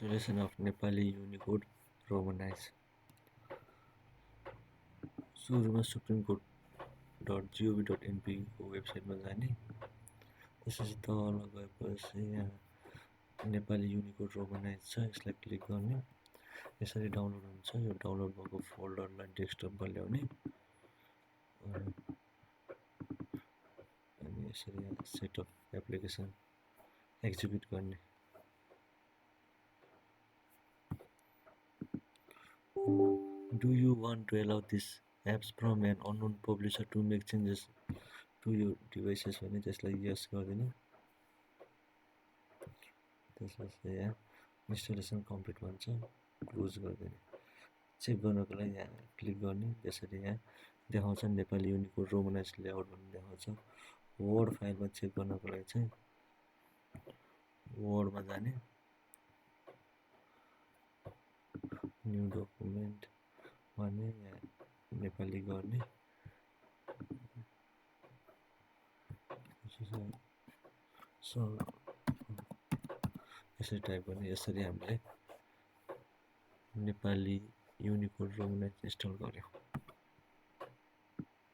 Installation of Nepali Unicode Romanized. सुरुमा supremecode.gov.np को वेबसाइटमा जाने, त्यसपछि तल गएपछि यहाँ नेपाली युनिकोड रोमनाइज छ, यसलाई क्लिक गर्ने। यसरी डाउनलोड हुन्छ। यो डाउनलोड भएको फोल्डरलाई डेस्कटपमा ल्याउने अनि यसरी सेट अफ एप्लिकेसन एक्जिक्युट गर्ने। Do you want to allow these apps from an unknown publisher to make changes to your devices भने त्यसलाई यस गरिदिने। त्यसपछि यहाँ इन्स्टलेसन कम्प्लिट भन्छ, क्लोज गरिदिने। चेक गर्नको लागि यहाँ क्लिक गर्ने। त्यसरी यहाँ देखाउँछ नेपाली युनिकोड रोमनाइज लेआउट भन्ने देखाउँछ। वर्ड फाइलमा चेक गर्नको लागि चाहिँ वर्डमा जाने, न्यू डकुमेन्ट भन्ने, यहाँ नेपाली गर्ने। यसरी टाइप गर्ने। यसरी हामीले नेपाली युनिकोड रोमनाइज इन्स्टल गर्यौं।